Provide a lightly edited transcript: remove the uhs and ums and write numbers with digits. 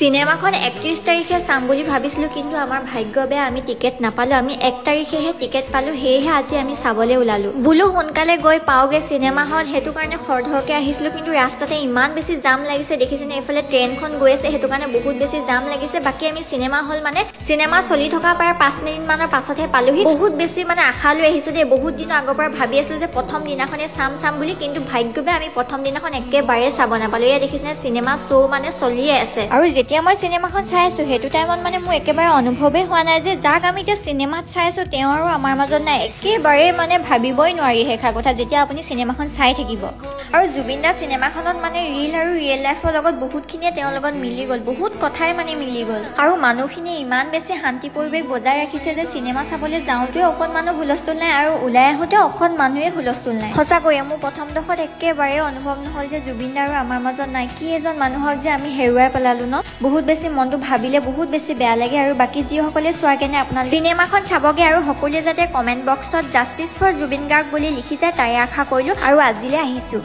চিনেমাখন 31 তাৰিখে চাম বুলি ভাবিছিলোঁ, কিন্তু আমাৰ ভাগ্য বেয়া, আমি টিকেট নাপালোঁ। আমি 1 তাৰিখেহে টিকেট পালোঁ, সেয়েহে আজি আমি চাবলৈ ওলালোঁ। বোলো সোনকালে গৈ পাওঁগৈ চিনেমা হল, সেইটো কাৰণে খৰধৰকৈ আহিছিলোঁ। কিন্তু ৰাস্তাতে ইমান বেছি জাম লাগিছে, দেখিছেনে? এইফালে ট্ৰেইনখন গৈ আছে, সেইটো কাৰণে বহুত বেছি জাম লাগিছে। বাকী আমি চিনেমা হল মানে চিনেমা চলি থকা প্ৰায় 5 মিনিটমানৰ পাছতহে পালোহি। বহুত বেছি মানে আশা লৈ আহিছোঁ দেই। বহুত দিনৰ আগৰ পৰা ভাবি আছিলোঁ যে প্ৰথম দিনাখনে চাম বুলি, কিন্তু ভাগ্য বেয়া, আমি প্ৰথম দিনাখন একেবাৰে চাব নাপালোঁ। এয়া দেখিছেনে চিনেমা শ্ব' মানে চলিয়ে আছে। আৰু যেতিয়া মই চিনেমাখন চাই আছোঁ, সেইটো টাইমত মানে মোৰ একেবাৰে অনুভৱেই হোৱা নাই যে যাক আমি এতিয়া চিনেমাত চাই আছোঁ তেওঁ আৰু আমাৰ মাজত নাই। একেবাৰে মানে ভাবিবই নোৱাৰি সেইষাৰ কথা যেতিয়া আপুনি চিনেমাখন চাই থাকিব। আৰু জুবিন দা চিনেমাখনত মানে ৰিল আৰু ৰিয়েল লাইফৰ লগত বহুতখিনিয়ে তেওঁৰ লগত মিলি গ'ল, বহুত কথাই মানে মিলি গ'ল। আৰু মানুহখিনিয়ে ইমান বেছি শান্তি পৰিৱেশ বজাই ৰাখিছে যে চিনেমা চাবলৈ যাওঁতেও অকণমানো হুলস্থুল নাই আৰু ওলাই আহোঁতেও অকণমানোৱে হুলস্থুল নাই। সঁচাকৈয়ে মোৰ প্ৰথম দশত একেবাৰে অনুভৱ নহ'ল যে জুবিন দা আৰু আমাৰ মাজত নাই। কি এজন মানুহক যে আমি হেৰুৱাই পেলালোঁ ন। বহুত বেছি মনটো ভাবিলে বহুত বেছি বেয়া লাগে। আৰু বাকী যিসকলে চোৱাৰ কাৰণে আপোনালোকে চিনেমাখন চাবগে আৰু সকলোৱে যাতে কমেণ্ট বক্সত জাষ্টিছ ফৰ জুবিন গাৰ্গ বুলি লিখি যায় তাৰে আশা কৰিলোঁ। আৰু আজিলৈ আহিছোঁ।